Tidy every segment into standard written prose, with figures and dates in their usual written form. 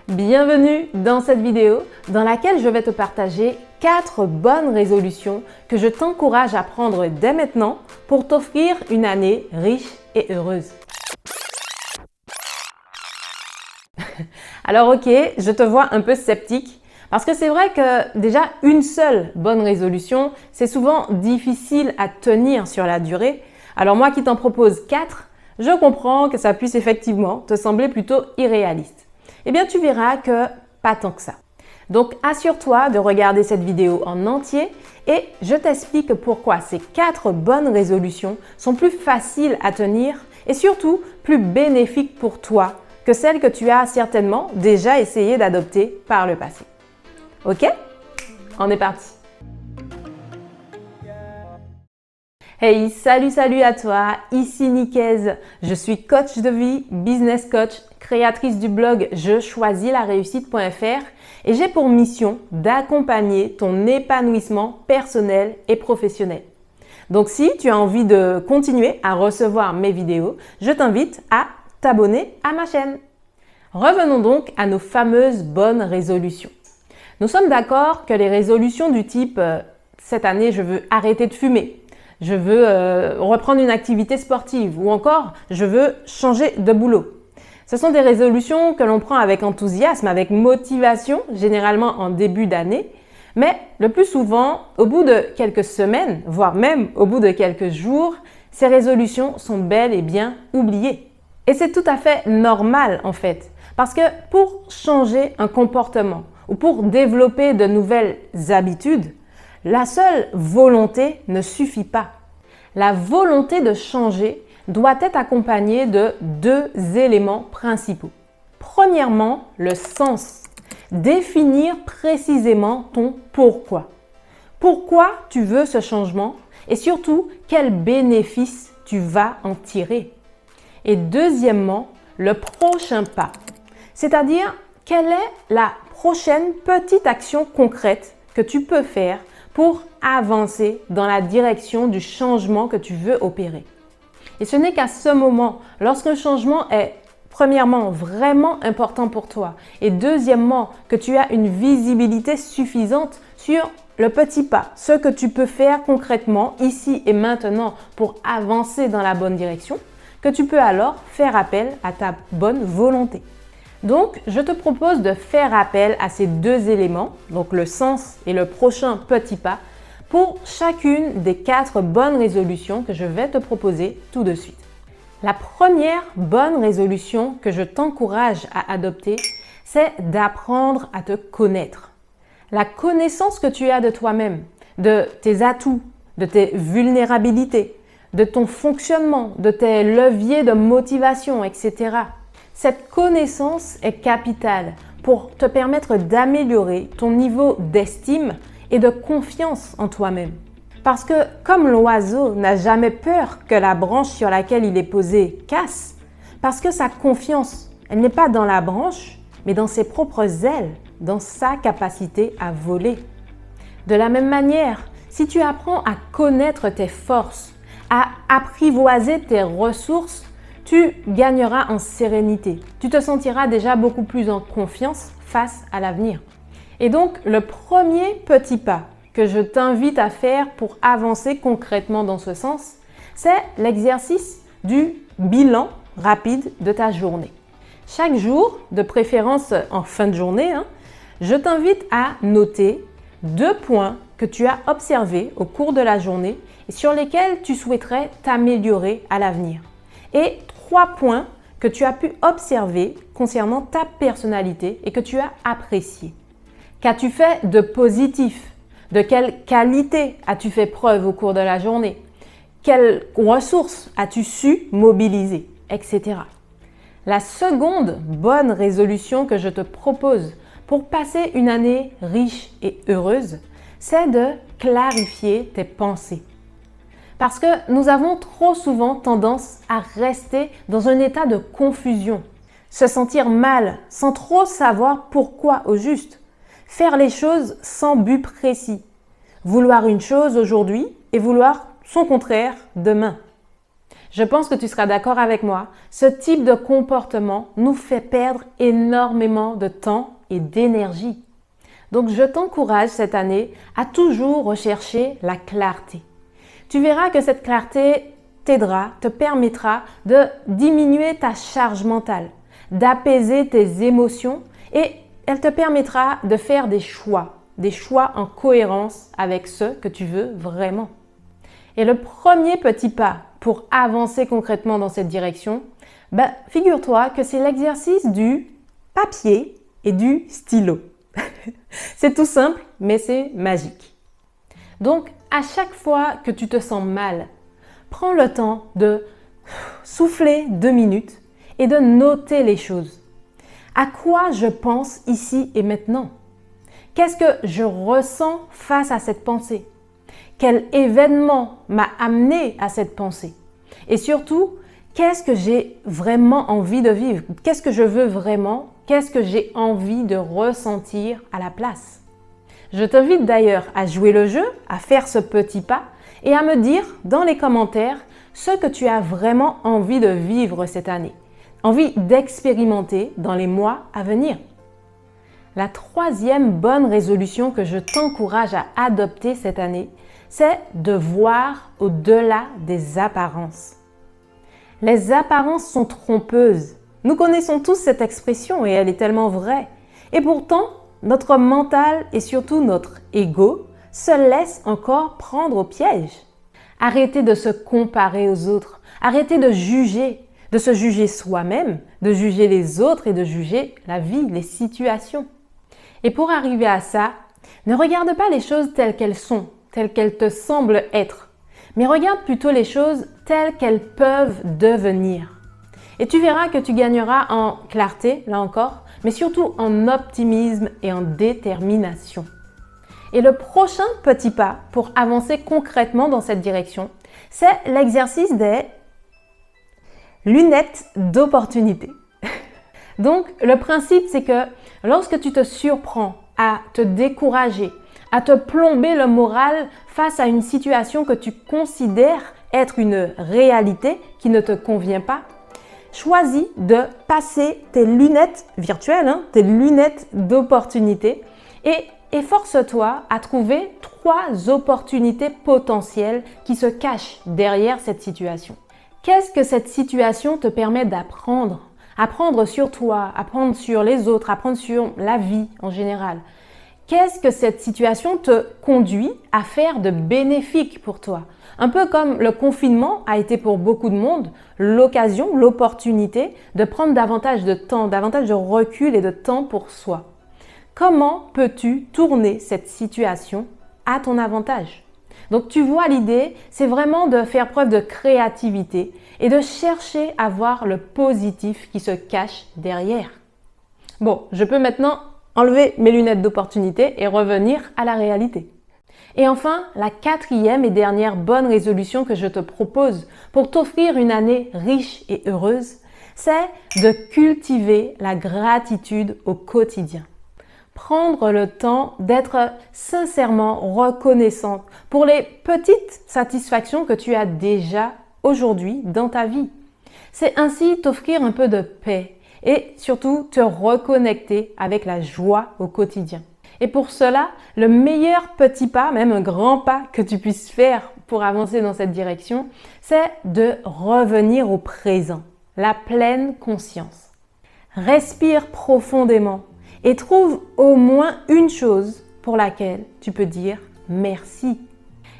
Bienvenue dans cette vidéo dans laquelle je vais te partager 4 bonnes résolutions que je t'encourage à prendre dès maintenant pour t'offrir une année riche et heureuse. Alors ok, je te vois un peu sceptique parce que c'est vrai que déjà une seule bonne résolution, c'est souvent difficile à tenir sur la durée. Alors moi qui t'en propose 4, je comprends que ça puisse effectivement te sembler plutôt irréaliste. Eh bien, tu verras que pas tant que ça. Donc, assure-toi de regarder cette vidéo en entier et je t'explique pourquoi ces 4 bonnes résolutions sont plus faciles à tenir et surtout plus bénéfiques pour toi que celles que tu as certainement déjà essayé d'adopter par le passé. Ok? On est parti! Hey, salut à toi, ici Nikaise, je suis coach de vie, business coach, créatrice du blog je choisis la réussite.fr et j'ai pour mission d'accompagner ton épanouissement personnel et professionnel. Donc si tu as envie de continuer à recevoir mes vidéos, je t'invite à t'abonner à ma chaîne. Revenons donc à nos fameuses bonnes résolutions. Nous sommes d'accord que les résolutions du type cette année je veux arrêter de fumer, je veux reprendre une activité sportive ou encore je veux changer de boulot. Ce sont des résolutions que l'on prend avec enthousiasme, avec motivation, généralement en début d'année, mais le plus souvent, au bout de quelques semaines, voire même au bout de quelques jours, ces résolutions sont bel et bien oubliées. Et c'est tout à fait normal en fait, parce que pour changer un comportement ou pour développer de nouvelles habitudes, la seule volonté ne suffit pas. La volonté de changer doit être accompagnée de 2 éléments principaux. Premièrement, le sens. Définir précisément ton pourquoi. Pourquoi tu veux ce changement et surtout, quels bénéfices tu vas en tirer. Et deuxièmement, le prochain pas. C'est-à-dire, quelle est la prochaine petite action concrète que tu peux faire pour avancer dans la direction du changement que tu veux opérer. Et ce n'est qu'à ce moment, lorsqu'un changement est premièrement vraiment important pour toi et deuxièmement que tu as une visibilité suffisante sur le petit pas, ce que tu peux faire concrètement ici et maintenant pour avancer dans la bonne direction, que tu peux alors faire appel à ta bonne volonté. Donc, je te propose de faire appel à ces 2 éléments, donc le sens et le prochain petit pas, pour chacune des 4 bonnes résolutions que je vais te proposer tout de suite. La première bonne résolution que je t'encourage à adopter, c'est d'apprendre à te connaître. La connaissance que tu as de toi-même, de tes atouts, de tes vulnérabilités, de ton fonctionnement, de tes leviers de motivation, etc. Cette connaissance est capitale pour te permettre d'améliorer ton niveau d'estime et de confiance en toi-même. Parce que comme l'oiseau n'a jamais peur que la branche sur laquelle il est posé casse, parce que sa confiance, elle n'est pas dans la branche, mais dans ses propres ailes, dans sa capacité à voler. De la même manière, si tu apprends à connaître tes forces, à apprivoiser tes ressources, tu gagneras en sérénité. Tu te sentiras déjà beaucoup plus en confiance face à l'avenir. Et donc, le premier petit pas que je t'invite à faire pour avancer concrètement dans ce sens, c'est l'exercice du bilan rapide de ta journée. Chaque jour, de préférence en fin de journée, je t'invite à noter 2 points que tu as observés au cours de la journée et sur lesquels tu souhaiterais t'améliorer à l'avenir. Et 3 points que tu as pu observer concernant ta personnalité et que tu as apprécié. Qu'as-tu fait de positif? De quelle qualité as-tu fait preuve au cours de la journée? Quelles ressources as-tu su mobiliser? Etc. La seconde bonne résolution que je te propose pour passer une année riche et heureuse, c'est de clarifier tes pensées. Parce que nous avons trop souvent tendance à rester dans un état de confusion, se sentir mal sans trop savoir pourquoi au juste, faire les choses sans but précis, vouloir une chose aujourd'hui et vouloir son contraire demain. Je pense que tu seras d'accord avec moi, ce type de comportement nous fait perdre énormément de temps et d'énergie. Donc je t'encourage cette année à toujours rechercher la clarté. Tu verras que cette clarté t'aidera, te permettra de diminuer ta charge mentale, d'apaiser tes émotions et elle te permettra de faire des choix en cohérence avec ce que tu veux vraiment. Et le premier petit pas pour avancer concrètement dans cette direction, figure-toi que c'est l'exercice du papier et du stylo. C'est tout simple, mais c'est magique. Donc, à chaque fois que tu te sens mal, prends le temps de souffler 2 minutes et de noter les choses. À quoi je pense ici et maintenant? Qu'est-ce que je ressens face à cette pensée? Quel événement m'a amené à cette pensée? Et surtout, qu'est-ce que j'ai vraiment envie de vivre? Qu'est-ce que je veux vraiment? Qu'est-ce que j'ai envie de ressentir à la place? Je t'invite d'ailleurs à jouer le jeu, à faire ce petit pas et à me dire dans les commentaires ce que tu as vraiment envie de vivre cette année, envie d'expérimenter dans les mois à venir. La troisième bonne résolution que je t'encourage à adopter cette année, c'est de voir au-delà des apparences. Les apparences sont trompeuses. Nous connaissons tous cette expression et elle est tellement vraie. Et pourtant, notre mental et surtout notre ego se laissent encore prendre au piège. Arrêtez de se comparer aux autres. Arrêtez de se juger soi-même, de juger les autres et de juger la vie, les situations. Et pour arriver à ça, ne regarde pas les choses telles qu'elles sont, telles qu'elles te semblent être, mais regarde plutôt les choses telles qu'elles peuvent devenir. Et tu verras que tu gagneras en clarté, là encore, mais surtout en optimisme et en détermination. Et le prochain petit pas pour avancer concrètement dans cette direction, c'est l'exercice des lunettes d'opportunité. Donc, le principe, c'est que lorsque tu te surprends à te décourager, à te plomber le moral face à une situation que tu considères être une réalité qui ne te convient pas, choisis de passer tes lunettes virtuelles, tes lunettes d'opportunité et efforce-toi à trouver 3 opportunités potentielles qui se cachent derrière cette situation. Qu'est-ce que cette situation te permet d'apprendre? Apprendre sur toi, apprendre sur les autres, apprendre sur la vie en général. Qu'est-ce que cette situation te conduit à faire de bénéfique pour toi? Un peu comme le confinement a été pour beaucoup de monde l'occasion, l'opportunité de prendre davantage de temps, davantage de recul et de temps pour soi. Comment peux-tu tourner cette situation à ton avantage? Donc tu vois, l'idée, c'est vraiment de faire preuve de créativité et de chercher à voir le positif qui se cache derrière. Bon, je peux maintenant enlever mes lunettes d'opportunité et revenir à la réalité. Et enfin, la 4e et dernière bonne résolution que je te propose pour t'offrir une année riche et heureuse, c'est de cultiver la gratitude au quotidien. Prendre le temps d'être sincèrement reconnaissante pour les petites satisfactions que tu as déjà aujourd'hui dans ta vie. C'est ainsi t'offrir un peu de paix et surtout te reconnecter avec la joie au quotidien. Et pour cela, le meilleur petit pas, même un grand pas que tu puisses faire pour avancer dans cette direction, c'est de revenir au présent, la pleine conscience. Respire profondément et trouve au moins une chose pour laquelle tu peux dire merci.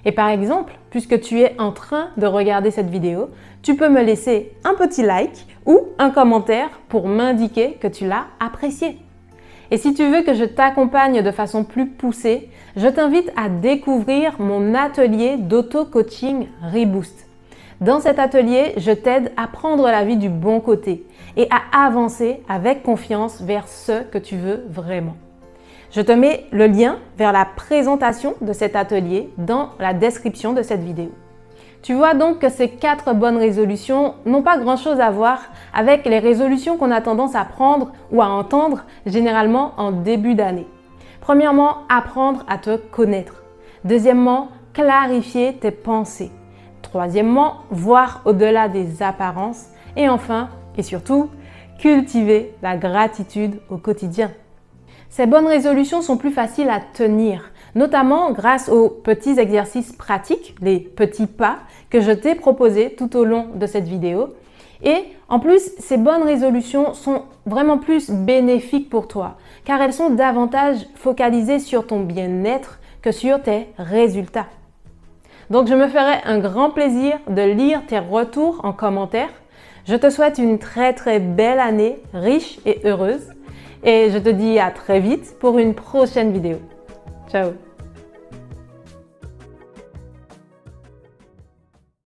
Et par exemple, puisque tu es en train de regarder cette vidéo, tu peux me laisser un petit like ou un commentaire pour m'indiquer que tu l'as apprécié. Et si tu veux que je t'accompagne de façon plus poussée, je t'invite à découvrir mon atelier d'auto-coaching Reboost. Dans cet atelier, je t'aide à prendre la vie du bon côté et à avancer avec confiance vers ce que tu veux vraiment. Je te mets le lien vers la présentation de cet atelier dans la description de cette vidéo. Tu vois donc que ces 4 bonnes résolutions n'ont pas grand-chose à voir avec les résolutions qu'on a tendance à prendre ou à entendre généralement en début d'année. Premièrement, apprendre à te connaître. Deuxièmement, clarifier tes pensées. Troisièmement, voir au-delà des apparences. Et enfin, et surtout, cultiver la gratitude au quotidien. Ces bonnes résolutions sont plus faciles à tenir, notamment grâce aux petits exercices pratiques, les petits pas que je t'ai proposés tout au long de cette vidéo. Et en plus, ces bonnes résolutions sont vraiment plus bénéfiques pour toi, car elles sont davantage focalisées sur ton bien-être que sur tes résultats. Donc, je me ferai un grand plaisir de lire tes retours en commentaire. Je te souhaite une très belle année, riche et heureuse. Et je te dis à très vite pour une prochaine vidéo. Ciao!